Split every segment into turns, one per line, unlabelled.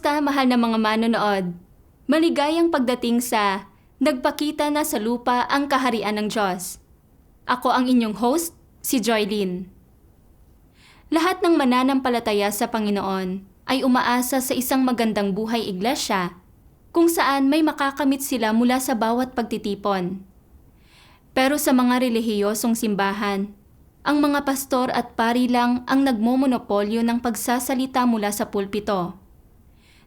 Kamusta, mahal na mga manonood? Maligayang pagdating sa Nagpakita na sa lupa ang kaharian ng Diyos. Ako ang inyong host, si Joylyn. Lahat ng mananampalataya sa Panginoon ay umaasa sa isang magandang buhay iglesia kung saan may makakamit sila mula sa bawat pagtitipon. Pero sa mga relihiyosong simbahan, ang mga pastor at pari lang ang nagmomonopolyo ng pagsasalita mula sa pulpito.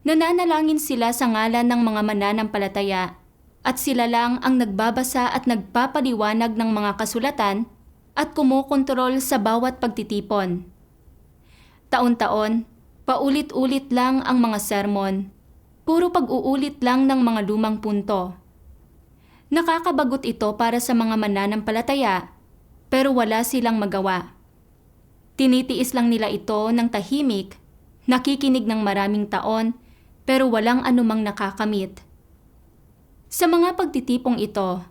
Nananalangin sila sa ngalan ng mga mananampalataya at sila lang ang nagbabasa at nagpapaliwanag ng mga kasulatan at kumokontrol sa bawat pagtitipon. Taon-taon, paulit-ulit lang ang mga sermon, puro pag-uulit lang ng mga lumang punto. Nakakabagot ito para sa mga mananampalataya, pero wala silang magawa. Tinitiis lang nila ito ng tahimik, nakikinig ng maraming taon, pero walang anumang nakakamit. Sa mga pagtitipong ito,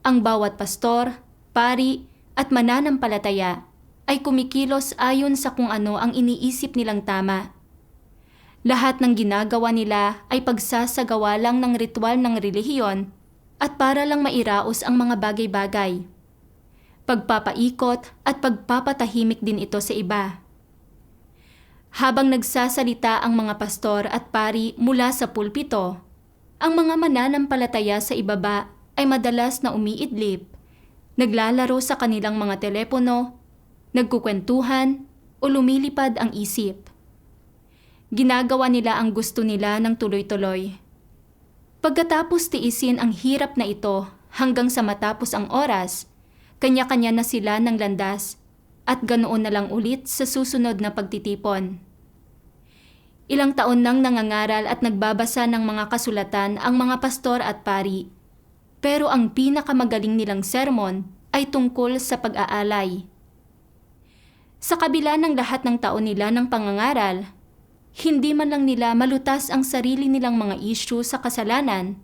ang bawat pastor, pari at mananampalataya ay kumikilos ayon sa kung ano ang iniisip nilang tama. Lahat ng ginagawa nila ay pagsasagawa lang ng ritual ng relihiyon at para lang mairaos ang mga bagay-bagay. Pagpapaikot at pagpapatahimik din ito sa iba. Habang nagsasalita ang mga pastor at pari mula sa pulpito, ang mga mananampalataya sa ibaba ay madalas na umiidlip, naglalaro sa kanilang mga telepono, nagkukwentuhan o lumilipad ang isip. Ginagawa nila ang gusto nila ng tuloy-tuloy. Pagkatapos tiisin ang hirap na ito hanggang sa matapos ang oras, kanya-kanya na sila ng landas at ganoon na lang ulit sa susunod na pagtitipon. Ilang taon nang nangangaral at nagbabasa ng mga kasulatan ang mga pastor at pari, pero ang pinakamagaling nilang sermon ay tungkol sa pag-aalay. Sa kabila ng lahat ng taon nila ng pangangaral, hindi man lang nila malutas ang sarili nilang mga issue sa kasalanan.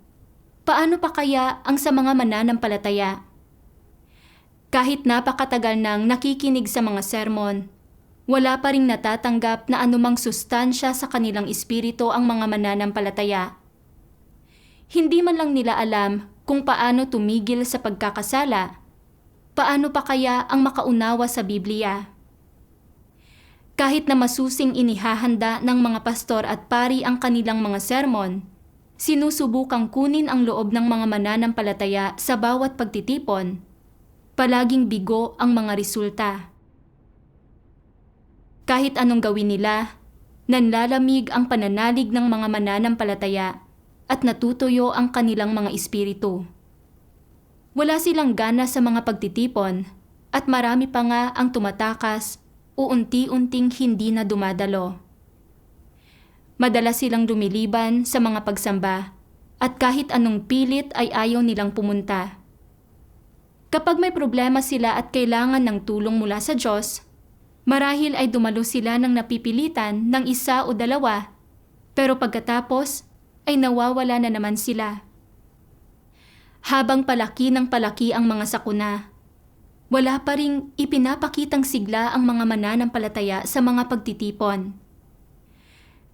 Paano pa kaya ang sa mga mananampalataya? Kahit napakatagal nang nakikinig sa mga sermon, wala pa ring natatanggap na anumang sustansya sa kanilang espiritu ang mga mananampalataya. Hindi man lang nila alam kung paano tumigil sa pagkakasala. Paano pa kaya ang makaunawa sa Biblia? Kahit na masusing inihahanda ng mga pastor at pari ang kanilang mga sermon, sinusubukang kunin ang loob ng mga mananampalataya sa bawat pagtitipon. Palaging bigo ang mga resulta. Kahit anong gawin nila, nanlalamig ang pananalig ng mga mananampalataya at natutuyo ang kanilang mga espiritu. Wala silang gana sa mga pagtitipon at marami pa nga ang tumatakas o unti-unting hindi na dumadalo. Madalas silang lumiliban sa mga pagsamba at kahit anong pilit ay ayaw nilang pumunta. Kapag may problema sila at kailangan ng tulong mula sa Diyos, marahil ay dumalo sila ng napipilitan ng isa o dalawa, pero pagkatapos ay nawawala na naman sila. Habang palaki ng palaki ang mga sakuna, wala pa ring ipinapakitang sigla ang mga mananampalataya sa mga pagtitipon.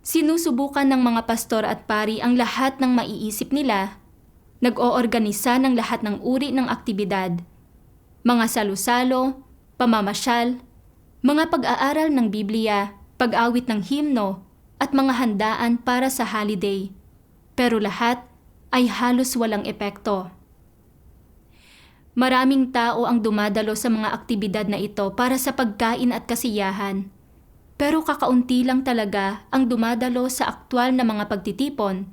Sinusubukan ng mga pastor at pari ang lahat ng maiisip nila, nag-oorganisa ng lahat ng uri ng aktibidad, mga salu-salo, pamamasyal, mga pag-aaral ng Biblia, pag-awit ng himno, at mga handaan para sa holiday. Pero lahat ay halos walang epekto. Maraming tao ang dumadalo sa mga aktibidad na ito para sa pagkain at kasiyahan. Pero kakaunti lang talaga ang dumadalo sa aktwal na mga pagtitipon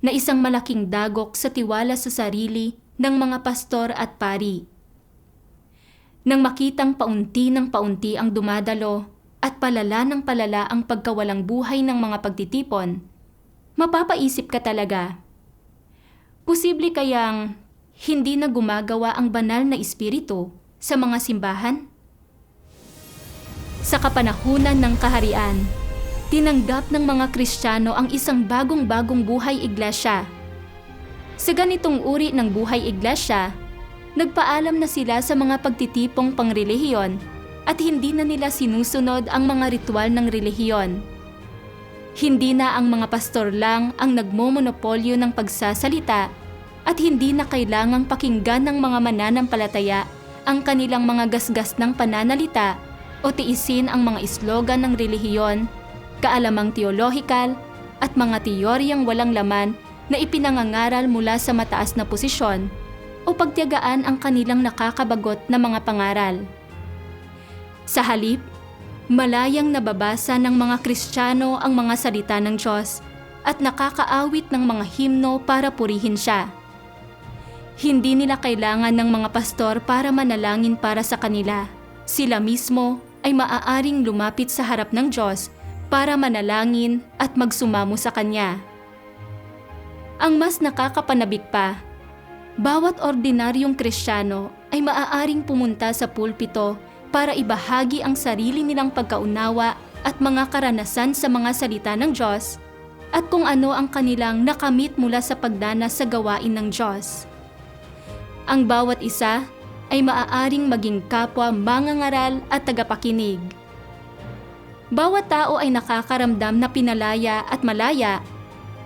na isang malaking dagok sa tiwala sa sarili ng mga pastor at pari. Nang makitang paunti ng paunti ang dumadalo at palala ng palala ang pagkawalang buhay ng mga pagtitipon, mapapaisip ka talaga. Posible kayang hindi na gumagawa ang banal na espiritu sa mga simbahan? Sa kapanahunan ng kaharian, tinanggap ng mga Kristiyano ang isang bagong-bagong buhay iglesia. Sa ganitong uri ng buhay iglesia, nagpaalam na sila sa mga pagtitipong pangrelihiyon at hindi na nila sinusunod ang mga ritual ng relihiyon. Hindi na ang mga pastor lang ang nagmomonopolyo ng pagsasalita at hindi na kailangang pakinggan ng mga mananampalataya ang kanilang mga gasgas ng pananalita o tiisin ang mga islogan ng relihiyon, kaalamang teolohikal at mga teoryang walang laman na ipinangangaral mula sa mataas na posisyon o pagtiyagaan ang kanilang nakakabagot na mga pangaral. Sa halip, malayang nababasa ng mga Kristiyano ang mga salita ng Diyos at nakakaawit ng mga himno para purihin siya. Hindi nila kailangan ng mga pastor para manalangin para sa kanila. Sila mismo ay maaaring lumapit sa harap ng Diyos para manalangin at magsumamo sa Kanya. Ang mas nakakapanabik pa, bawat ordinaryong Kristiyano ay maaaring pumunta sa pulpito para ibahagi ang sarili nilang pagkaunawa at mga karanasan sa mga salita ng Diyos at kung ano ang kanilang nakamit mula sa pagdanas sa gawain ng Diyos. Ang bawat isa ay maaaring maging kapwa mangangaral at tagapakinig. Bawat tao ay nakakaramdam na pinalaya at malaya,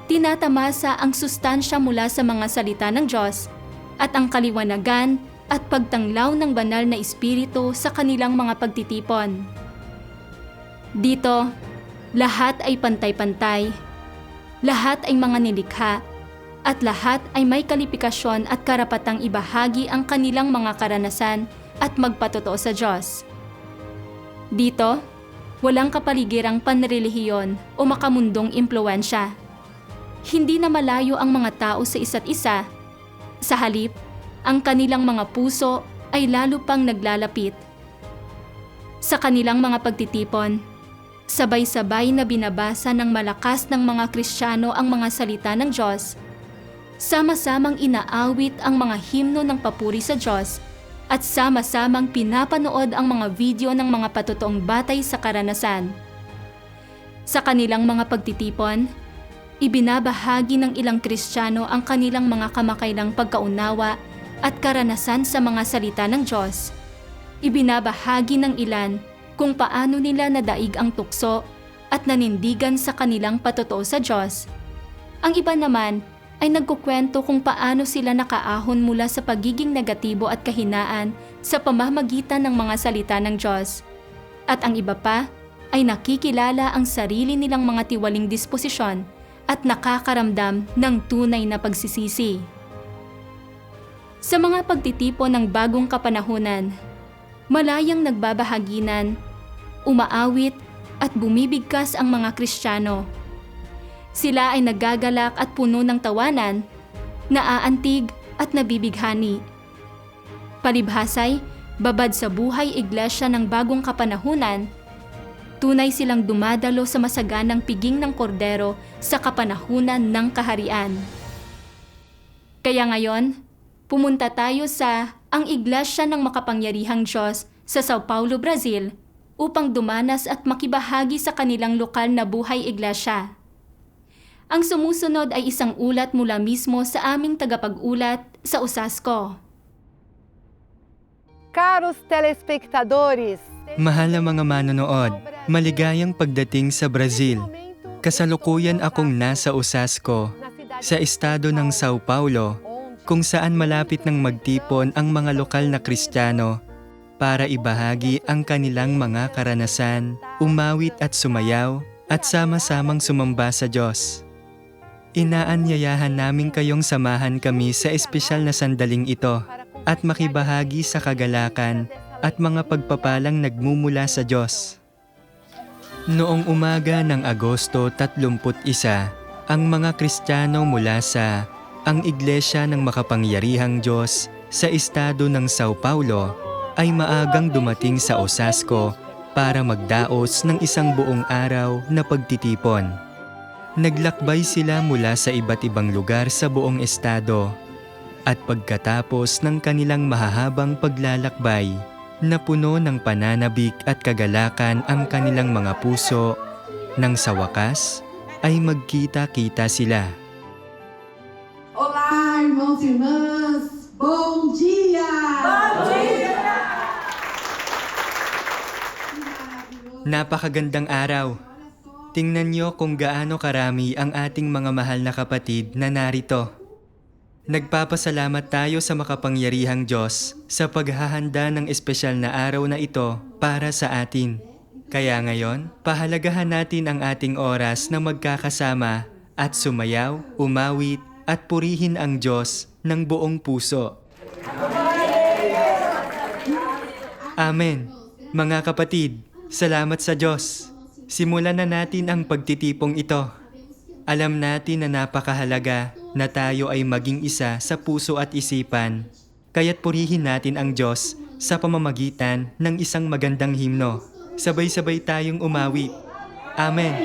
tinatamasa ang sustansya mula sa mga salita ng Diyos at ang kaliwanagan at pagtanglaw ng banal na espiritu sa kanilang mga pagtitipon. Dito, lahat ay pantay-pantay, lahat ay mga nilikha, at lahat ay may kalifikasyon at karapatang ibahagi ang kanilang mga karanasan at magpatotoo sa Diyos. Dito, walang kapaligirang panrelihiyon o makamundong impluwensya. Hindi na malayo ang mga tao sa isa't isa. Sa halip, ang kanilang mga puso ay lalo pang naglalapit. Sa kanilang mga pagtitipon, sabay-sabay na binabasa ng malakas ng mga Kristiyano ang mga salita ng Diyos. Sama-samang inaawit ang mga himno ng papuri sa Diyos at sama-samang pinapanood ang mga video ng mga patotoong batay sa karanasan. Sa kanilang mga pagtitipon, ibinabahagi ng ilang Kristiyano ang kanilang mga kamakailang pagkaunawa at karanasan sa mga salita ng Diyos. Ibinabahagi ng ilan kung paano nila nadaig ang tukso at nanindigan sa kanilang patotoo sa Diyos. Ang iba naman ay nagkukwento kung paano sila nakaahon mula sa pagiging negatibo at kahinaan sa pamamagitan ng mga salita ng Diyos. At ang iba pa ay nakikilala ang sarili nilang mga tiwaling disposisyon at nakakaramdam ng tunay na pagsisisi. Sa mga pagtitipon ng bagong kapanahunan, malayang nagbabahaginan, umaawit at bumibigkas ang mga Kristiyano. Sila ay nagagalak at puno ng tawanan, naaantig at nabibighani. Palibhasay, babad sa buhay iglesia ng bagong kapanahunan, tunay silang dumadalo sa masaganang piging ng kordero sa kapanahunan ng kaharian. Kaya ngayon, pumunta tayo sa ang Iglesia ng Makapangyarihang Diyos sa Sao Paulo, Brazil upang dumanas at makibahagi sa kanilang lokal na buhay iglesia. Ang sumusunod ay isang ulat mula mismo sa aming tagapag-ulat sa Osasco.
Caros telespectadores,
Mahal na mga manonood, maligayang pagdating sa Brazil. Kasalukuyan akong nasa Osasco, sa estado ng Sao Paulo, kung saan malapit nang magtipon ang mga lokal na Kristiyano para ibahagi ang kanilang mga karanasan, umawit at sumayaw, at sama-samang sumamba sa Diyos. Inaanyayahan namin kayong samahan kami sa espesyal na sandaling ito at makibahagi sa kagalakan at mga pagpapalang nagmumula sa Diyos. Noong umaga ng Agosto 31, ang mga Kristiyano mula sa ang Iglesia ng Makapangyarihang Diyos sa estado ng Sao Paulo ay maagang dumating sa Osasco para magdaos ng isang buong araw na pagtitipon. Naglakbay sila mula sa iba't ibang lugar sa buong estado at pagkatapos ng kanilang mahahabang paglalakbay, na puno ng pananabik at kagalakan ang kanilang mga puso, nang sa wakas ay magkita-kita sila.
Olá, irmãos e irmãs, bom dia! Bom dia!
Napakagandang araw. Tingnan niyo kung gaano karami ang ating mga mahal na kapatid na narito. Nagpapasalamat tayo sa makapangyarihang Diyos sa paghahanda ng espesyal na araw na ito para sa atin. Kaya ngayon, pahalagahan natin ang ating oras na magkakasama at sumayaw, umawit at purihin ang Diyos ng buong puso. Amen. Mga kapatid, salamat sa Diyos. Simulan na natin ang pagtitipong ito. Alam natin na napakahalaga na tayo ay maging isa sa puso at isipan, kaya't purihin natin ang Diyos sa pamamagitan ng isang magandang himno. Sabay-sabay tayong umawi. Amen.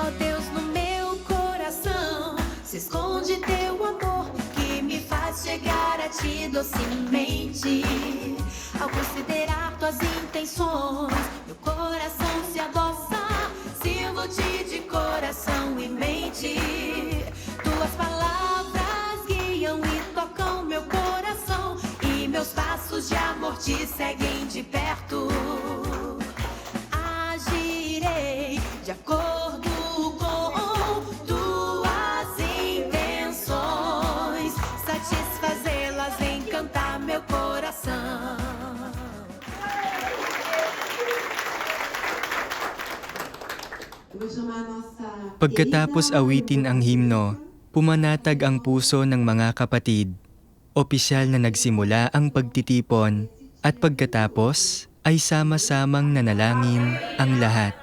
Ó Deus, no meu coração se esconde teu amor que me faz chegar a ti docemente. Ao considerar tuas intenções, meu coração se adoça. Sirvo-te de coração e mente. Tuas palavras guiam e tocam meu coração e meus passos de amor te seguem de perto. Agirei de acordo com tuas intenções, satisfazê-las, encantar meu coração.
Eu vou chamar a nossa
Pagkatapos
querida
awitin ang himno, pumanatag ang puso ng mga kapatid. Opisyal na nagsimula ang pagtitipon at pagkatapos ay sama-samang nanalangin ang lahat.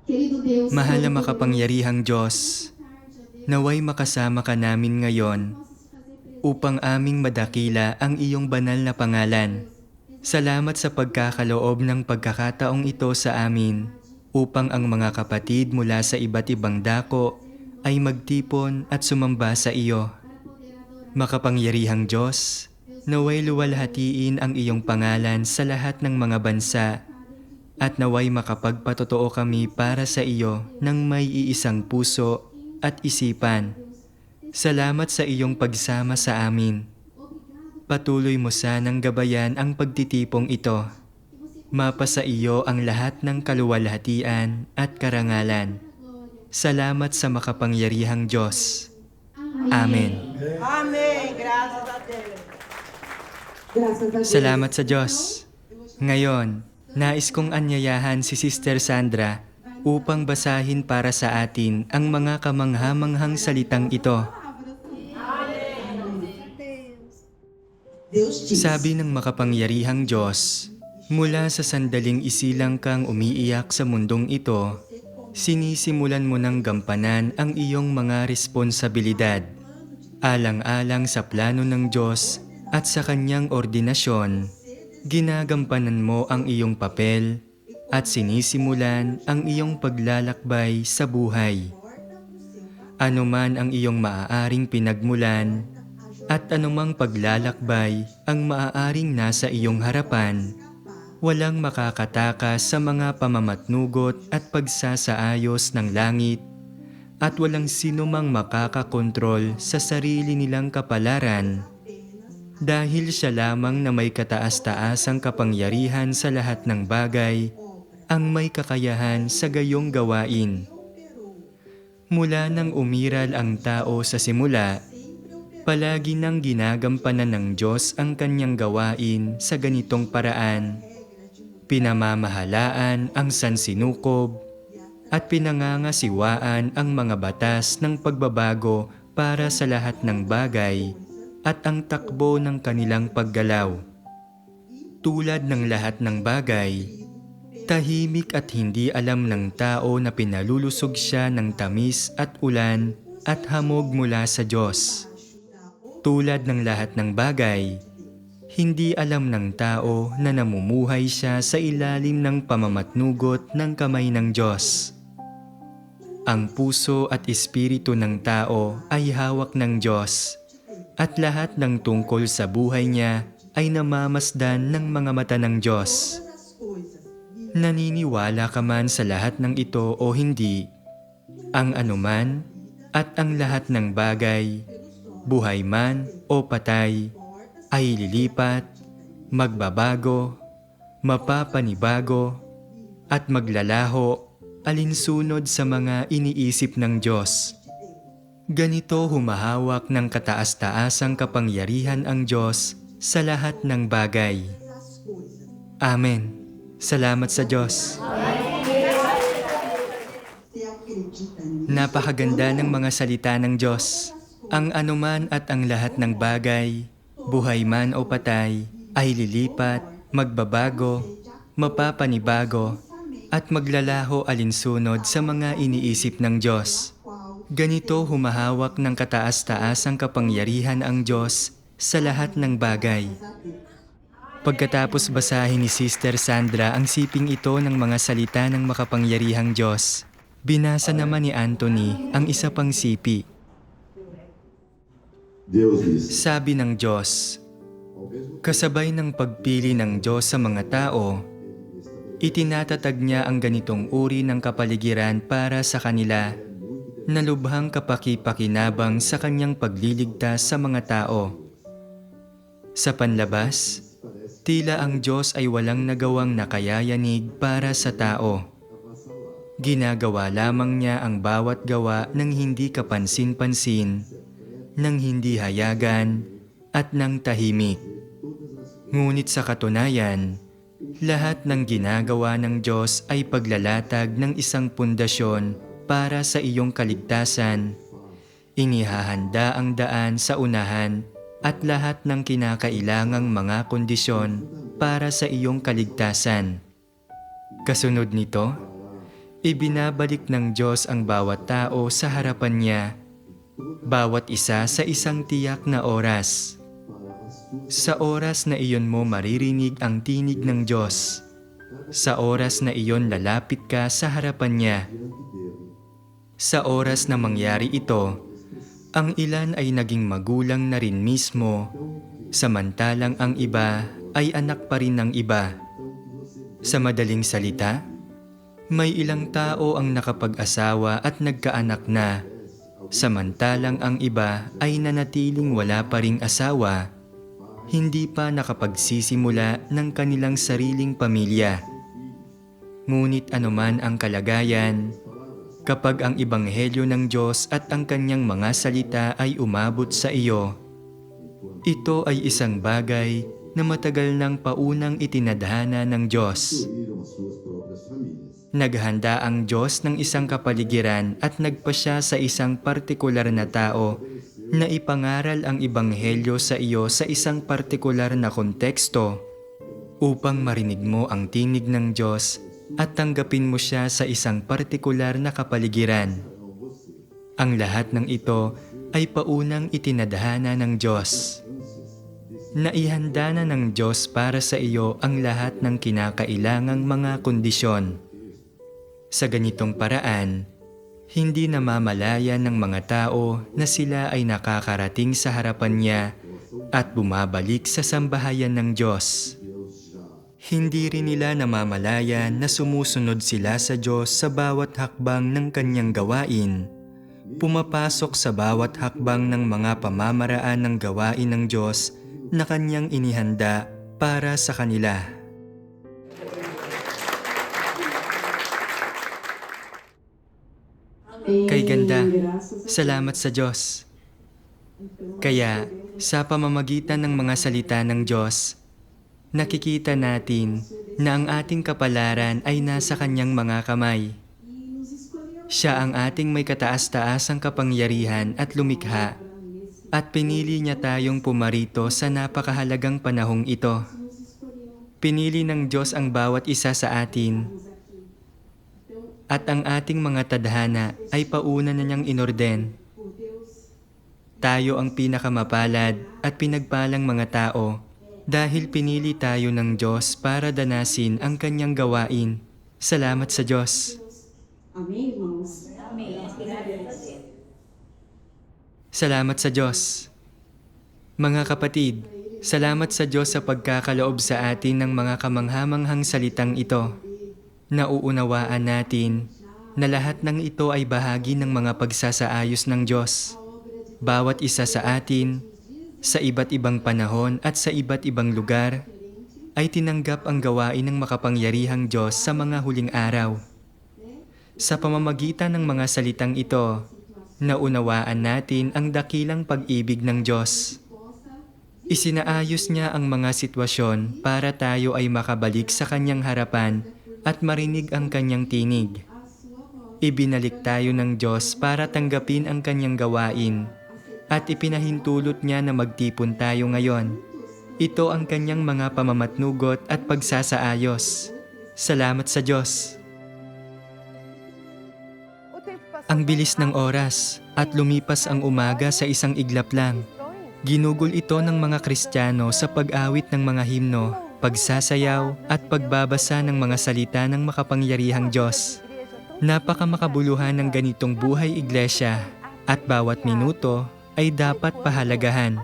Querido Deus,
Mahal na makapangyarihang Diyos, naway makasama ka namin ngayon upang aming madakila ang iyong banal na pangalan. Salamat sa pagkakaloob ng pagkakataong ito sa amin upang ang mga kapatid mula sa iba't ibang dako ay magtipon at sumamba sa iyo. Makapangyarihang Diyos, naway luwalhatiin ang iyong pangalan sa lahat ng mga bansa at naway makapagpatotoo kami para sa iyo ng may iisang puso at isipan. Salamat sa iyong pagsama sa amin. Patuloy mo sanang gabayan ang pagtitipong ito. Mapa sa iyo ang lahat ng kaluwalhatian at karangalan. Salamat sa makapangyarihang Diyos. Amen.
Graças a Deus.
Salamat sa Diyos. Ngayon, nais kong anyayahan si Sister Sandra upang basahin para sa atin ang mga kamanghamanghang salitang ito.
Deus diz.
Sabi ng makapangyarihang Diyos, mula sa sandaling isilang kang umiiyak sa mundong ito, sinisimulan mo ng gampanan ang iyong mga responsibilidad. Alang-alang sa plano ng Diyos at sa kanyang ordinasyon, ginagampanan mo ang iyong papel at sinisimulan ang iyong paglalakbay sa buhay. Ano man ang iyong maaaring pinagmulan at anumang paglalakbay ang maaaring nasa iyong harapan, walang makakatakas sa mga pamamatnugot at pagsasaayos ng langit at walang sinumang makakakontrol sa sarili nilang kapalaran dahil siya lamang na may kataas-taasang kapangyarihan sa lahat ng bagay ang may kakayahan sa gayong gawain. Mula nang umiral ang tao sa simula, palagi nang ginagampanan ng Diyos ang kanyang gawain sa ganitong paraan. Pinamamahalaan ang sansinukob at pinangangasiwaan ang mga batas ng pagbabago para sa lahat ng bagay at ang takbo ng kanilang paggalaw. Tulad ng lahat ng bagay, tahimik at hindi alam ng tao na pinalulusog siya ng tamis at ulan at hamog mula sa Diyos. Tulad ng lahat ng bagay, hindi alam ng tao na namumuhay siya sa ilalim ng pamamatnugot ng kamay ng Diyos. Ang puso at espiritu ng tao ay hawak ng Diyos, at lahat ng tungkol sa buhay niya ay namamasdan ng mga mata ng Diyos. Naniniwala ka man sa lahat ng ito o hindi, ang anuman at ang lahat ng bagay, buhay man o patay, ay lilipat, magbabago, mapapanibago, at maglalaho alinsunod sa mga iniisip ng Diyos. Ganito humahawak ng kataas-taasang kapangyarihan ang Diyos sa lahat ng bagay. Amen. Salamat sa Diyos. Napakaganda ng mga salita ng Diyos. Ang anuman at ang lahat ng bagay, buhay man o patay, ay lilipat, magbabago, mapapanibago, at maglalaho alinsunod sa mga iniisip ng Diyos. Ganito humahawak ng kataas-taasang kapangyarihan ang Diyos sa lahat ng bagay. Pagkatapos basahin ni Sister Sandra ang siping ito ng mga salita ng makapangyarihang Diyos, binasa naman ni Anthony ang isa pang sipi. Sabi ng Diyos, kasabay ng pagpili ng Diyos sa mga tao, itinatatag niya ang ganitong uri ng kapaligiran para sa kanila na lubhang kapaki-pakinabang sa kanyang pagliligtas sa mga tao. Sa panlabas, tila ang Diyos ay walang nagawang nakayayanig para sa tao. Ginagawa lamang niya ang bawat gawa ng hindi kapansin-pansin, ng hindi hayagan, at ng tahimik. Ngunit sa katunayan, lahat ng ginagawa ng Diyos ay paglalatag ng isang pundasyon para sa iyong kaligtasan. Inihahanda ang daan sa unahan at lahat ng kinakailangang mga kondisyon para sa iyong kaligtasan. Kasunod nito, ibinabalik ng Diyos ang bawat tao sa harapan niya, bawat isa sa isang tiyak na oras. Sa oras na iyon mo maririnig ang tinig ng Diyos. Sa oras na iyon lalapit ka sa harapan niya. Sa oras na mangyari ito, ang ilan ay naging magulang na rin mismo, samantalang ang iba ay anak pa rin ng iba. Sa madaling salita, may ilang tao ang nakapag-asawa at nagkaanak na, samantalang ang iba ay nanatiling wala pa ring asawa, hindi pa nakapagsisimula ng kanilang sariling pamilya. Ngunit anuman ang kalagayan, kapag ang ebanghelyo ng Diyos at ang kanyang mga salita ay umabot sa iyo, ito ay isang bagay na matagal nang paunang itinadhana ng Diyos. Naghanda ang Diyos ng isang kapaligiran at nagpasya sa isang partikular na tao na ipangaral ang ebanghelyo sa iyo sa isang partikular na konteksto upang marinig mo ang tinig ng Diyos at tanggapin mo siya sa isang partikular na kapaligiran. Ang lahat ng ito ay paunang itinadhana ng Diyos. Naihanda na ng Diyos para sa iyo ang lahat ng kinakailangang mga kondisyon. Sa ganitong paraan, hindi namamalayan ng mga tao na sila ay nakakarating sa harapan niya at bumabalik sa sambahayan ng Diyos. Hindi rin nila namamalayan na sumusunod sila sa Diyos sa bawat hakbang ng kanyang gawain, pumapasok sa bawat hakbang ng mga pamamaraan ng gawain ng Diyos na kanyang inihanda para sa kanila. Kay ganda, salamat sa Diyos. Kaya, sa pamamagitan ng mga salita ng Diyos, nakikita natin na ang ating kapalaran ay nasa kanyang mga kamay. Siya ang ating may kataas-taasang kapangyarihan at lumikha, at pinili niya tayong pumarito sa napakahalagang panahong ito. Pinili ng Diyos ang bawat isa sa atin, at ang ating mga tadhana ay pauna na niyang inorden. Tayo ang pinakamapalad at pinagpalang mga tao dahil pinili tayo ng Diyos para danasin ang kanyang gawain. Salamat sa Diyos.
Amém, irmãos?
Salamat sa Diyos. Mga kapatid, salamat sa Diyos sa pagkakaloob sa atin ng mga kamanghamanghang salitang ito. Nauunawaan natin na lahat ng ito ay bahagi ng mga pagsasaayos ng Diyos. Bawat isa sa atin, sa iba't ibang panahon at sa iba't ibang lugar, ay tinanggap ang gawain ng makapangyarihang Diyos sa mga huling araw. Sa pamamagitan ng mga salitang ito, naunawaan natin ang dakilang pag-ibig ng Diyos. Isinaayos niya ang mga sitwasyon para tayo ay makabalik sa kanyang harapan at marinig ang kanyang tinig. Ibinalik tayo ng Diyos para tanggapin ang kanyang gawain at ipinahintulot niya na magtipon tayo ngayon. Ito ang kanyang mga pamamatnugot at pagsasaayos. Salamat sa Diyos. Ang bilis ng oras at lumipas ang umaga sa isang iglap lang. Ginugol ito ng mga Kristiyano sa pag-awit ng mga himno, pagsasayaw at pagbabasa ng mga salita ng makapangyarihang Diyos. Napakamakabuluhan ng ganitong buhay iglesia at bawat minuto ay dapat pahalagahan.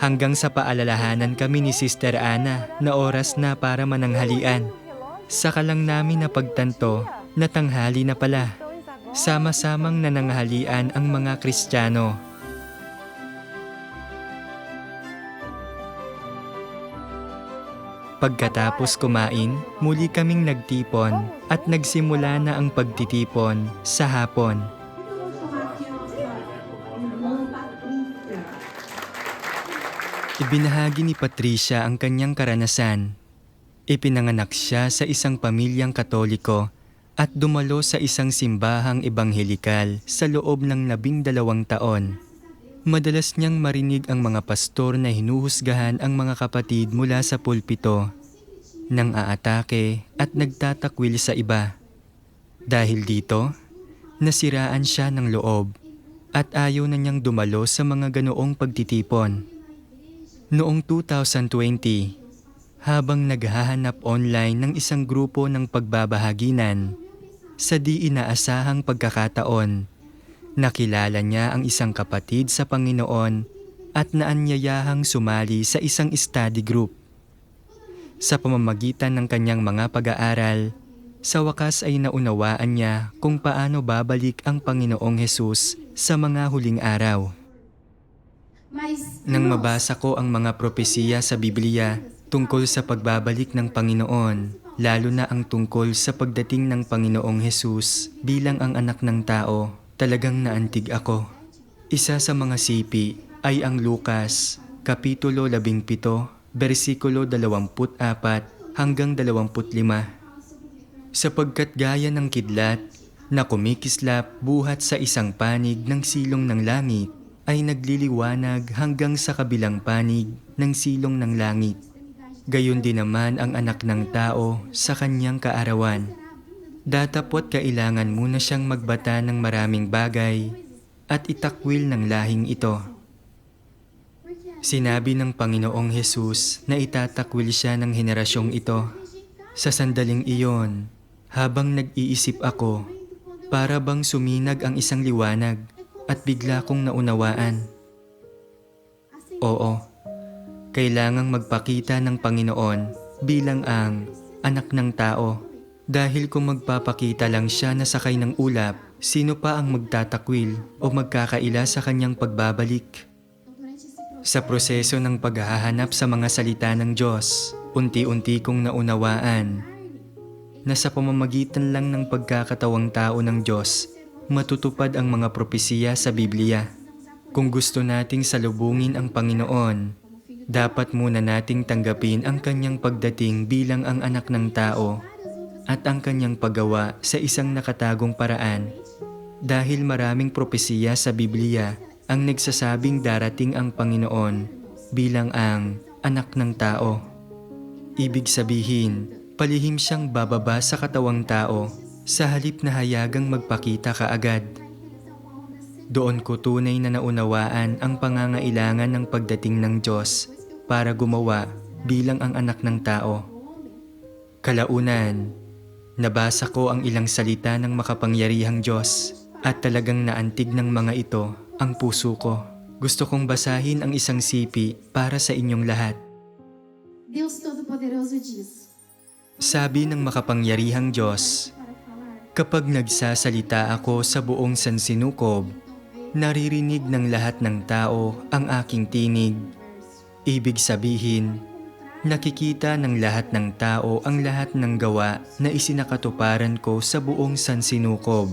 Hanggang sa paalalahanan kami ni Sister Ana na oras na para mananghalian. Saka lang namin napagtanto na tanghali na pala. Sama-samang nananghalian ang mga Kristiyano. Pagkatapos kumain, muli kaming nagtipon at nagsimula na ang pagtitipon sa hapon. Ibinahagi ni Patricia ang kanyang karanasan. Ipinanganak siya sa isang pamilyang Katoliko at dumalo sa isang simbahang ebanghelikal sa loob ng 12 taon. Madalas niyang marinig ang mga pastor na hinuhusgahan ang mga kapatid mula sa pulpito, nang aatake at nagtatakwil sa iba. Dahil dito, nasiraan siya ng loob at ayaw na niyang dumalo sa mga ganoong pagtitipon. Noong 2020, habang naghahanap online ng isang grupo ng pagbabahaginan, sa di inaasahang pagkakataon, nakilala niya ang isang kapatid sa Panginoon at naanyayahang sumali sa isang study group. Sa pamamagitan ng kanyang mga pag-aaral, sa wakas ay naunawaan niya kung paano babalik ang Panginoong Hesus sa mga huling araw. Nang mabasa ko ang mga propesiya sa Biblia tungkol sa pagbabalik ng Panginoon, lalo na ang tungkol sa pagdating ng Panginoong Hesus bilang ang anak ng tao, talagang naantig ako. Isa sa mga sipi ay ang Lucas, Kapitulo 17, versikulo 24 hanggang 25. Sapagkat gaya ng kidlat na kumikislap buhat sa isang panig ng silong ng langit, ay nagliliwanag hanggang sa kabilang panig ng silong ng langit. Gayon din naman ang anak ng tao sa kanyang kaarawan. Datapot kailangan muna siyang magbata ng maraming bagay at itakwil ng lahing ito. Sinabi ng Panginoong Hesus na itatakwil siya ng henerasyong ito. Sa sandaling iyon, habang nag-iisip ako, para bang suminag ang isang liwanag at bigla kong naunawaan. Oo, kailangang magpakita ng Panginoon bilang ang anak ng tao. Dahil kung magpapakita lang siya na sakay ng ulap, sino pa ang magtatakwil o magkakaila sa kanyang pagbabalik? Sa proseso ng paghahanap sa mga salita ng Diyos, unti-unti kong naunawaan na sa pamamagitan lang ng pagkakatawang tao ng Diyos, matutupad ang mga propesiya sa Biblia. Kung gusto nating salubungin ang Panginoon, dapat muna nating tanggapin ang kanyang pagdating bilang ang anak ng tao at ang kanyang paggawa sa isang nakatagong paraan. Dahil maraming propesiya sa Biblia ang nagsasabing darating ang Panginoon bilang ang anak ng tao. Ibig sabihin, palihim siyang bababa sa katawang tao sa halip na hayagang magpakita kaagad. Doon ko tunay na naunawaan ang pangangailangan ng pagdating ng Diyos para gumawa bilang ang anak ng tao. Kalaunan, nabasa ko ang ilang salita ng makapangyarihang Diyos at talagang naantig ng mga ito ang puso ko. Gusto kong basahin ang isang sipi para sa inyong lahat.
Deus Todo-Poderoso diz:
Sabi ng makapangyarihang Diyos, kapag nagsasalita ako sa buong sansinukob, naririnig ng lahat ng tao ang aking tinig. Ibig sabihin, Nakikita ng lahat ng tao ang lahat ng gawa na isinakatuparan ko sa buong sansinukob.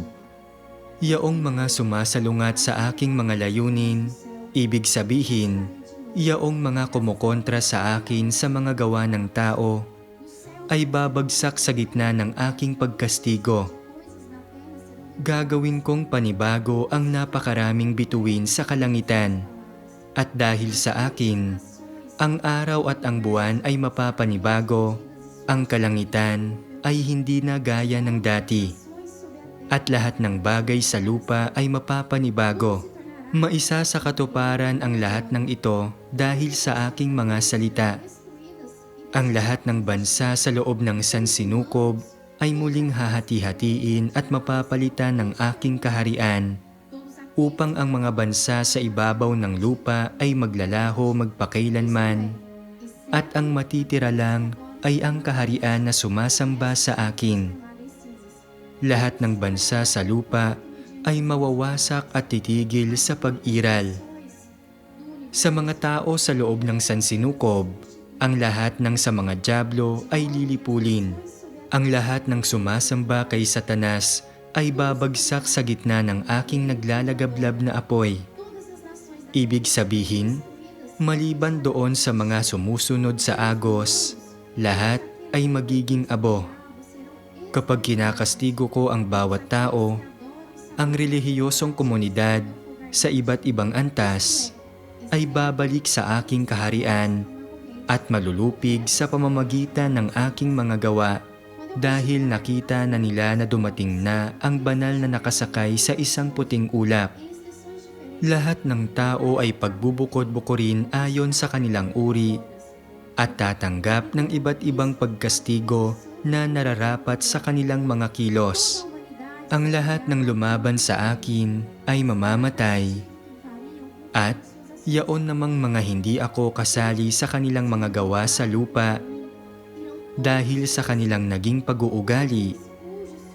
Yaong mga sumasalungat sa aking mga layunin, ibig sabihin, yaong mga kumukontra sa akin sa mga gawa ng tao, ay babagsak sa gitna ng aking pagkastigo. Gagawin kong panibago ang napakaraming bituin sa kalangitan, at dahil sa akin, ang araw at ang buwan ay mapapanibago, ang kalangitan ay hindi na gaya ng dati. At lahat ng bagay sa lupa ay mapapanibago. Maisa sa katuparan ang lahat ng ito dahil sa aking mga salita. Ang lahat ng bansa sa loob ng sansinukob ay muling hahati-hatiin at mapapalitan ng aking kaharian, upang ang mga bansa sa ibabaw ng lupa ay maglalaho magpakailanman, at ang matitira lang ay ang kaharian na sumasamba sa akin. Lahat ng bansa sa lupa ay mawawasak at titigil sa pag-iral. Sa mga tao sa loob ng sansinukob, ang lahat ng sa mga dyablo ay lilipulin. Ang lahat ng sumasamba kay Satanas ay babagsak sa gitna ng aking naglalagablab na apoy. Ibig sabihin, maliban doon sa mga sumusunod sa agos, lahat ay magiging abo. Kapag kinakastigo ko ang bawat tao, ang relihiyosong komunidad sa iba't ibang antas ay babalik sa aking kaharian at malulupig sa pamamagitan ng aking mga gawa dahil nakita na nila na dumating na ang banal na nakasakay sa isang puting ulap. Lahat ng tao ay pagbubukod-bukurin ayon sa kanilang uri at tatanggap ng iba't ibang pagkastigo na nararapat sa kanilang mga kilos. Ang lahat ng lumaban sa akin ay mamamatay, at yaon namang mga hindi ako kasali sa kanilang mga gawa sa lupa. Dahil sa kanilang naging pag-uugali,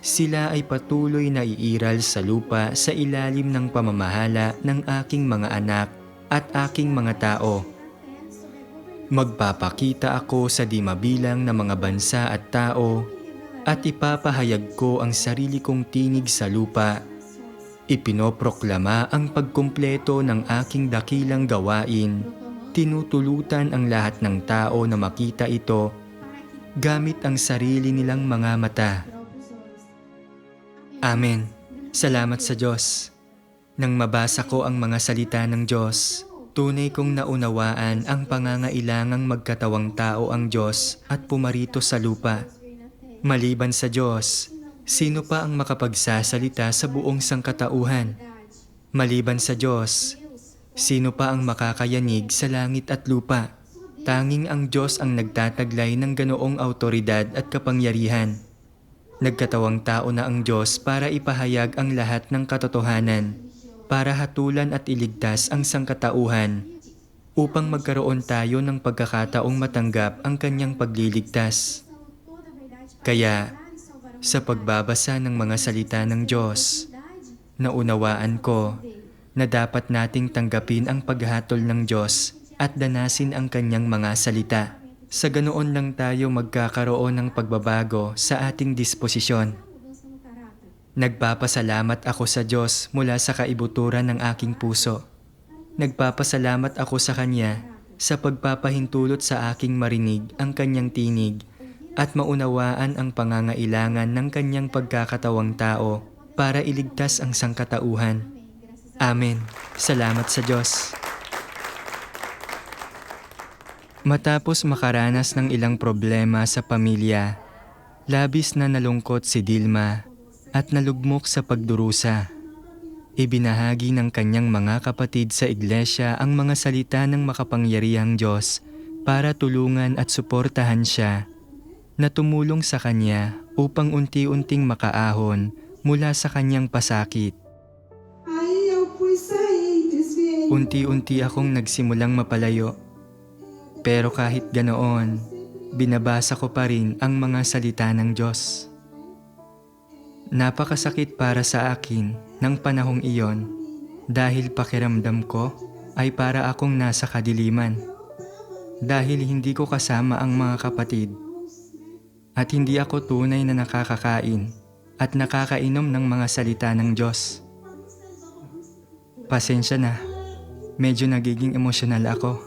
sila ay patuloy na iiral sa lupa sa ilalim ng pamamahala ng aking mga anak at aking mga tao. Magpapakita ako sa di mabilang na mga bansa at tao at ipapahayag ko ang sarili kong tinig sa lupa. Ipinoproklama ang pagkumpleto ng aking dakilang gawain. Tinutulutan ang lahat ng tao na makita ito gamit ang sarili nilang mga mata. Amen. Salamat sa Diyos. Nang mabasa ko ang mga salita ng Diyos, tunay kong naunawaan ang pangangailangang magkatawang tao ang Diyos at pumarito sa lupa. Maliban sa Diyos, sino pa ang makapagsasalita sa buong sangkatauhan? Maliban sa Diyos, sino pa ang makakayanig sa langit at lupa? Tanging ang Diyos ang nagtataglay ng ganoong awtoridad at kapangyarihan. Nagkatawang tao na ang Diyos para ipahayag ang lahat ng katotohanan, para hatulan at iligtas ang sangkatauhan, upang magkaroon tayo ng pagkakataong matanggap ang kanyang pagliligtas. Kaya, sa pagbabasa ng mga salita ng Diyos, naunawaan ko na dapat nating tanggapin ang paghatol ng Diyos at danasin ang kanyang mga salita. Sa ganoon lang tayo magkakaroon ng pagbabago sa ating disposisyon. Nagpapasalamat ako sa Diyos mula sa kaibuturan ng aking puso. Nagpapasalamat ako sa Kanya sa pagpapahintulot sa aking marinig ang Kanyang tinig at maunawaan ang pangangailangan ng Kanyang pagkakatawang tao para iligtas ang sangkatauhan. Amen. Salamat sa Diyos. Matapos makaranas ng ilang problema sa pamilya, labis na nalungkot si Dilma at nalugmok sa pagdurusa. Ibinahagi ng kanyang mga kapatid sa iglesia ang mga salita ng makapangyarihang Diyos para tulungan at suportahan siya, na tumulong sa kanya upang unti-unting makaahon mula sa kanyang pasakit. Unti-unti akong nagsimulang mapalayo, pero kahit ganoon, binabasa ko pa rin ang mga salita ng Diyos. Napakasakit para sa akin ng panahong iyon dahil pakiramdam ko ay para akong nasa kadiliman. dahil hindi ko kasama ang mga kapatid at hindi ako tunay na nakakakain at nakakainom ng mga salita ng Diyos. Pasensya na, medyo nagiging emosyonal ako.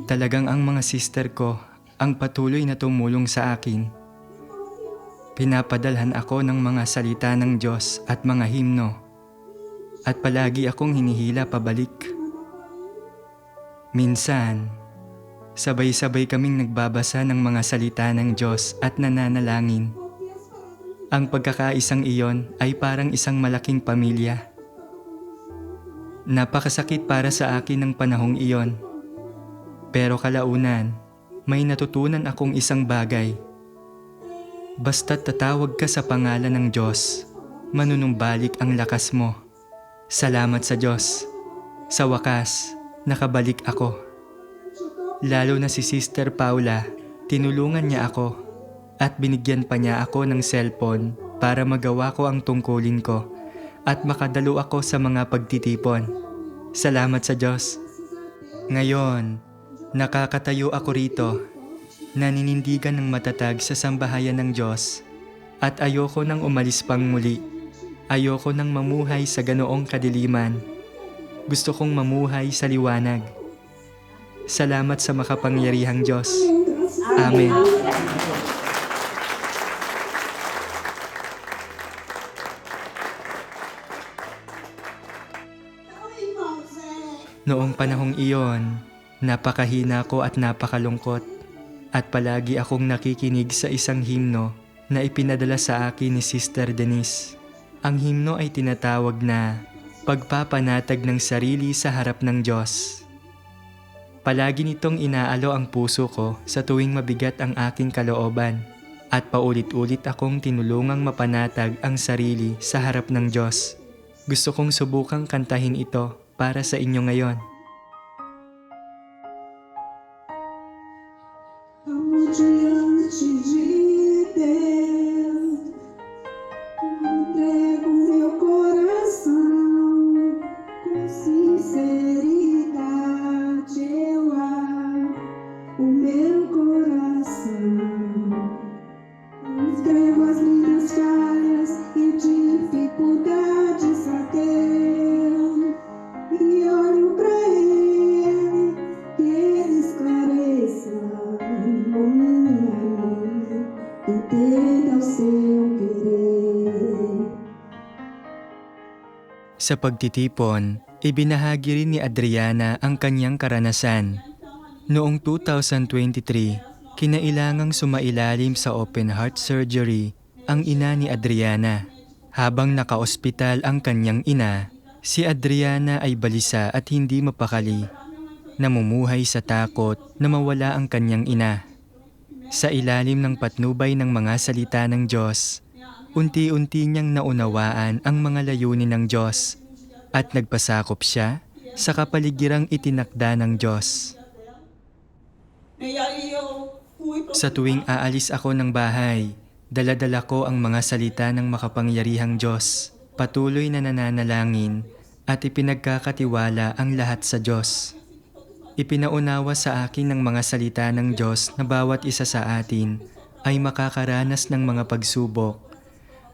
Talagang ang mga sister ko ang patuloy na tumulong sa akin. Pinapadalhan ako ng mga salita ng Diyos at mga himno at palagi akong hinihila pabalik. Minsan, sabay-sabay kaming nagbabasa ng mga salita ng Diyos at nananalangin. Ang pagkakaisang iyon ay parang isang malaking pamilya. Napakasakit para sa akin ng panahong iyon. Pero kalaunan, may natutunan akong isang bagay. Basta't tatawag ka sa pangalan ng Diyos, manunumbalik ang lakas mo. Salamat sa Diyos. Sa wakas, nakabalik ako. Lalo na si Sister Paula, tinulungan niya ako at binigyan pa niya ako ng cellphone para magawa ko ang tungkulin ko at makadalo ako sa mga pagtitipon. Salamat sa Diyos. Ngayon, nakakatayo ako rito, naninindigan ng matatag sa sambahayan ng Diyos at ayoko nang umalis pang muli. Ayoko nang mamuhay sa ganoong kadiliman. Gusto kong mamuhay sa liwanag. Salamat sa makapangyarihang Diyos. Amen. Noong panahong iyon, napakahina ko at napakalungkot at palagi akong nakikinig sa isang himno na ipinadala sa akin ni Sister Denise. Ang himno ay tinatawag na pagpapanatag ng sarili sa harap ng Diyos. Palagi nitong inaalo ang puso ko sa tuwing mabigat ang aking kalooban at paulit-ulit akong tinulungang mapanatag ang sarili sa harap ng Diyos. Gusto kong subukang kantahin ito para sa inyo ngayon.
Amo diante de Deus, entrego meu coração com sinceridade. Eu abro o meu coração, entrego as minhas falhas e dificuldades a Deus e olho pra Ele, que Ele esclareça.
Sa pagtitipon, ibinahagi rin ni Adriana ang kanyang karanasan. Noong 2023, kinailangang sumailalim sa open heart surgery ang ina ni Adriana. Habang nakaospital ang kanyang ina, si Adriana ay balisa at hindi mapakali. Namumuhay sa takot na mawala ang kanyang ina. Sa ilalim ng patnubay ng mga salita ng Diyos, unti-unti niyang naunawaan ang mga layunin ng Diyos at nagpasakop siya sa kapaligirang itinakda ng Diyos. Sa tuwing aalis ako ng bahay, dala-dala ko ang mga salita ng makapangyarihang Diyos, patuloy na nananalangin at ipinagkakatiwala ang lahat sa Diyos. Ipinaunawa sa akin ng mga salita ng Diyos na bawat isa sa atin ay makakaranas ng mga pagsubok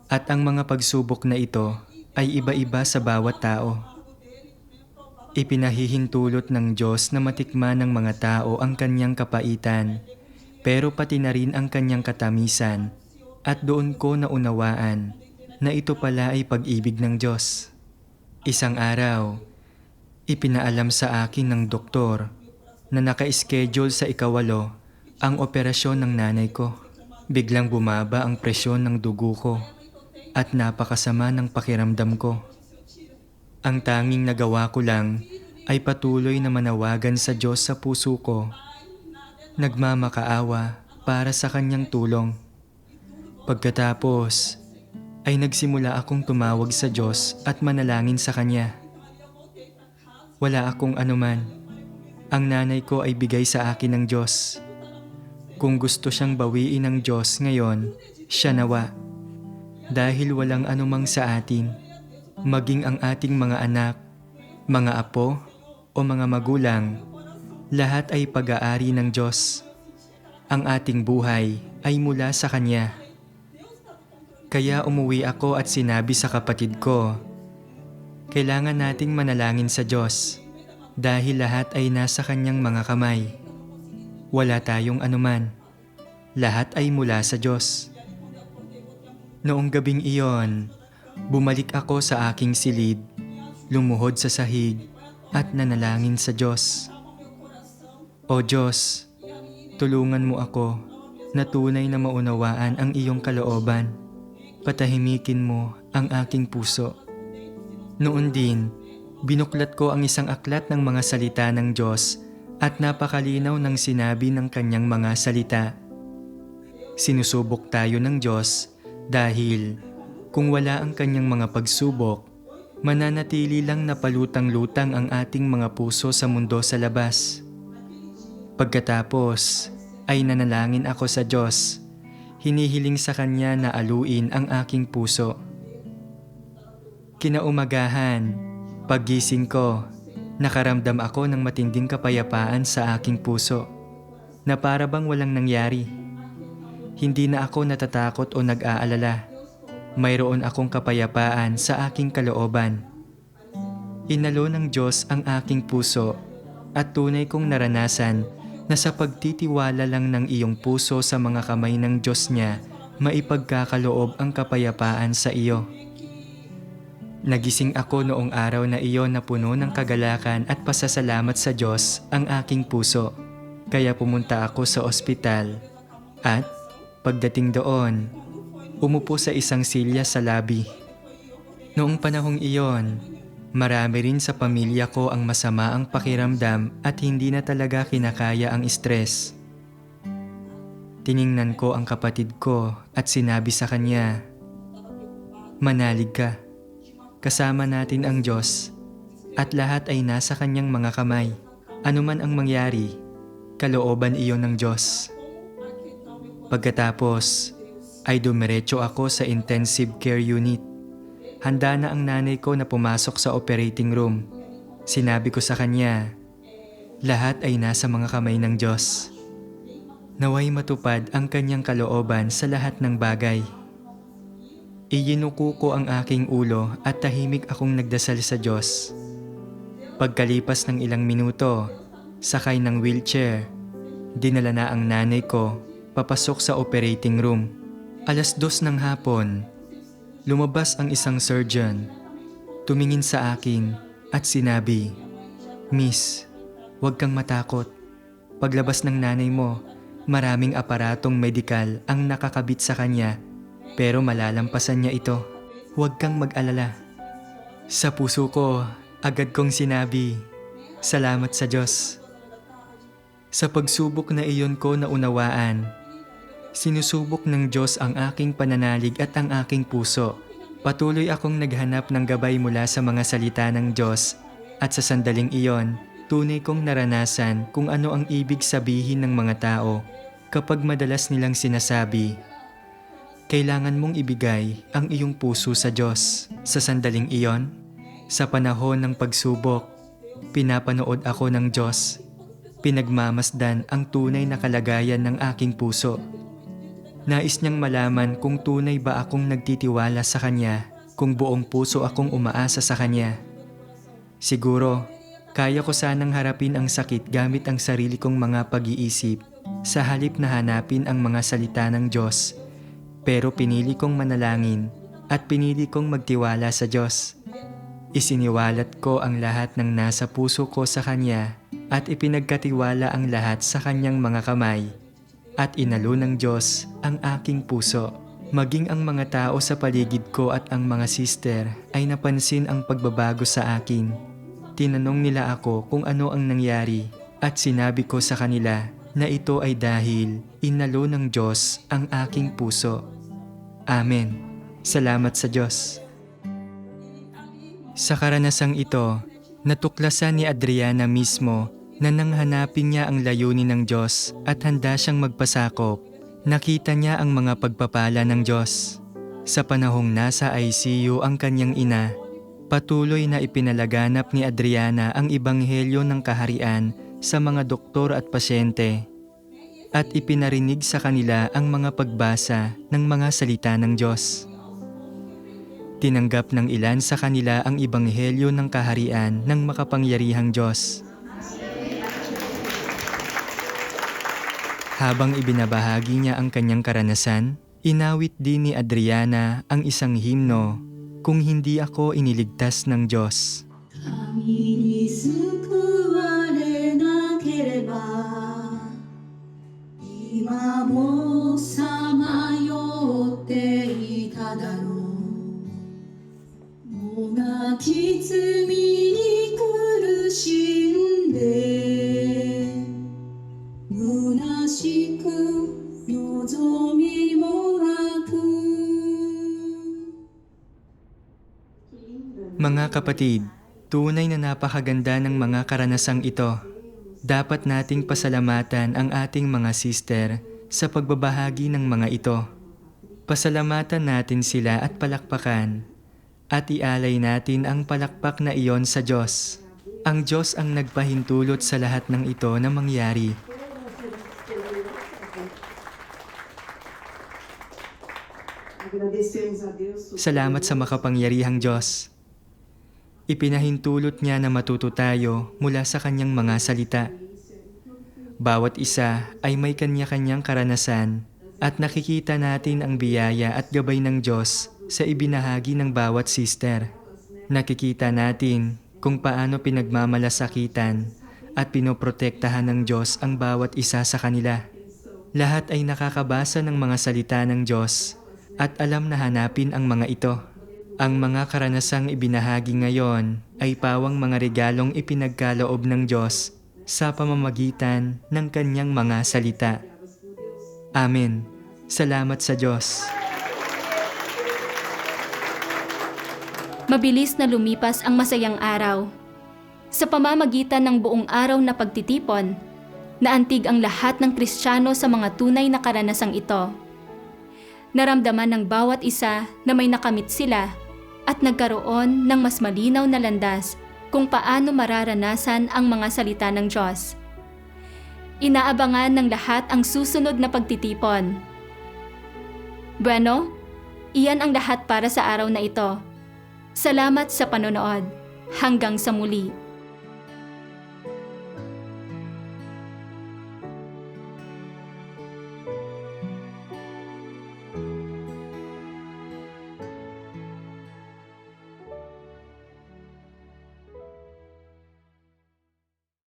at ang mga pagsubok na ito ay iba-iba sa bawat tao. Ipinahihintulot ng Diyos na matikman ng mga tao ang kanyang kapaitan, pero pati na rin ang kanyang katamisan at doon ko naunawaan na ito pala ay pag-ibig ng Diyos. Isang araw, ipinaalam sa akin ng doktor na naka-schedule sa 8 ang operasyon ng nanay ko. Biglang bumaba ang presyon ng dugo ko at napakasama ng pakiramdam ko. Ang tanging nagawa ko lang ay patuloy na manawagan sa Diyos sa puso ko, nagmamakaawa para sa kanyang tulong. Pagkatapos ay nagsimula akong tumawag sa Diyos at manalangin sa Kanya. Wala akong anuman. Ang nanay ko ay bigay sa akin ng Diyos. Kung gusto siyang bawiin ng Diyos ngayon, siya nawa. Dahil walang anumang sa atin, maging ang ating mga anak, mga apo o mga magulang, Lahat ay pag-aari ng Diyos. Ang ating buhay ay mula sa Kanya. Kaya umuwi ako at sinabi sa kapatid ko, kailangan nating manalangin sa Diyos dahil lahat ay nasa Kanyang mga kamay. Wala tayong anuman. Lahat ay mula sa Diyos. Noong gabing iyon, bumalik ako sa aking silid, lumuhod sa sahig at nanalangin sa Diyos. O Diyos, tulungan mo ako na tunay na maunawaan ang iyong kalooban. Patahimikin mo ang aking puso. Noon din, binuklat ko ang isang aklat ng mga salita ng Diyos at napakalinaw ng sinabi ng kanyang mga salita. Sinusubok tayo ng Diyos dahil kung wala ang kanyang mga pagsubok, mananatili lang na palutang-lutang ang ating mga puso sa mundo sa labas. Pagkatapos ay nanalangin ako sa Diyos, hinihiling sa Kanya na aluin ang aking puso. Kinaumagahan, paggising ko, nakaramdam ako ng matinding kapayapaan sa aking puso, na para bang walang nangyari. Hindi na ako natatakot o nag-aalala. Mayroon akong kapayapaan sa aking kalooban. Inalo ng Diyos ang aking puso at tunay kong naranasan na sa pagtitiwala lang ng iyong puso sa mga kamay ng Diyos niya, maipagkakaloob ang kapayapaan sa iyo. Nagising ako noong araw na iyon na puno ng kagalakan at pasasalamat sa Diyos ang aking puso. Kaya pumunta ako sa ospital at pagdating doon, umupo sa isang silya sa labi. Noong panahong iyon, marami rin sa pamilya ko ang masama ang pakiramdam at hindi na talaga kinakaya ang stress. Tiningnan ko ang kapatid ko at sinabi sa kanya, manalig ka, kasama natin ang Diyos at lahat ay nasa Kanyang mga kamay. Ano man ang mangyari, kalooban iyon ng Diyos. Pagkatapos, ay dumiretso ako sa intensive care unit. Handa na ang nanay ko na pumasok sa operating room. Sinabi ko sa kanya, lahat ay nasa mga kamay ng Diyos. Naway matupad ang kanyang kalooban sa lahat ng bagay. Iyinuko ko ang aking ulo at tahimik akong nagdasal sa Diyos. Pagkalipas ng ilang minuto, sakay ng wheelchair, dinala na ang nanay ko papasok sa operating room. 2:00 ng hapon, lumabas ang isang surgeon. Tumingin sa akin at sinabi, Miss, huwag kang matakot. Paglabas ng nanay mo, maraming aparatong medikal ang nakakabit sa kanya, pero malalampasan niya ito. Huwag kang mag-alala. Sa puso ko, agad kong sinabi, salamat sa Diyos. Sa pagsubok na iyon ko naunawaan, sinusubok ng Diyos ang aking pananalig at ang aking puso. Patuloy akong naghanap ng gabay mula sa mga salita ng Diyos at sa sandaling iyon, tunay kong naranasan kung ano ang ibig sabihin ng mga tao kapag madalas nilang sinasabi, kailangan mong ibigay ang iyong puso sa Diyos. Sa sandaling iyon, sa panahon ng pagsubok, pinapanood ako ng Diyos. Pinagmamasdan ang tunay na kalagayan ng aking puso. Nais niyang malaman kung tunay ba akong nagtitiwala sa Kanya, kung buong puso akong umaasa sa Kanya. Siguro, kaya ko sanang harapin ang sakit gamit ang sarili kong mga pag-iisip sa halip na hanapin ang mga salita ng Diyos. Pero pinili kong manalangin at pinili kong magtiwala sa Diyos. Isiniwalat ko ang lahat ng nasa puso ko sa Kanya at ipinagkatiwala ang lahat sa Kanyang mga kamay. At inalo ng Diyos ang aking puso. Maging ang mga tao sa paligid ko at ang mga sister ay napansin ang pagbabago sa akin. Tinanong nila ako kung ano ang nangyari at sinabi ko sa kanila na ito ay dahil inalo ng Diyos ang aking puso. Amen. Salamat sa Diyos. Sa karanasang ito, natuklasan ni Adriana mismo na nang hanapin niya ang layunin ng Diyos at handa siyang magpasakop, nakita niya ang mga pagpapala ng Diyos. Sa panahong nasa ICU ang kanyang ina, patuloy na ipinalaganap ni Adriana ang ebanghelyo ng kaharian sa mga doktor at pasyente at ipinarinig sa kanila ang mga pagbasa ng mga salita ng Diyos. Tinanggap ng ilan sa kanila ang ebanghelyo ng kaharian ng makapangyarihang Diyos. Habang ibinabahagi niya ang kanyang karanasan, inawit din ni Adriana ang isang himno, "Kung Hindi Ako Iniligtas ng Diyos."
神に救われなければ今もさまよっていただろうもがき罪に苦しんで虚しく望みもなく
Mga kapatid, tunay na napakaganda ng mga karanasang ito. Dapat nating pasalamatan ang ating mga sister sa pagbabahagi ng mga ito. Pasalamatan natin sila at palakpakan. At ialay natin ang palakpak na iyon sa Diyos. Ang Diyos ang nagpahintulot sa lahat ng ito na mangyari.
Agradecemos a Deus.
Salamat sa makapangyarihang Diyos. Ipinahintulot niya na matuto tayo mula sa kanyang mga salita. Bawat isa ay may kanya-kanyang karanasan at nakikita natin ang biyaya at gabay ng Diyos sa ibinahagi ng bawat sister. Nakikita natin kung paano pinagmamalasakitan at pinoprotektahan ng Diyos ang bawat isa sa kanila. Lahat ay nakakabasa ng mga salita ng Diyos at alam na hanapin ang mga ito. Ang mga karanasang ibinahagi ngayon ay pawang mga regalong ipinagkaloob ng Diyos sa pamamagitan ng kanyang mga salita. Amen. Salamat sa Diyos.
Mabilis na lumipas ang masayang araw. Sa pamamagitan ng buong araw na pagtitipon, naantig ang lahat ng Kristiyano sa mga tunay na karanasang ito. Naramdaman ng bawat isa na may nakamit sila at nagkaroon ng mas malinaw na landas kung paano mararanasan ang mga salita ng Diyos. Inaabangan ng lahat ang susunod na pagtitipon. Bueno, iyan ang lahat para sa araw na ito. Salamat sa panonood. Hanggang sa muli.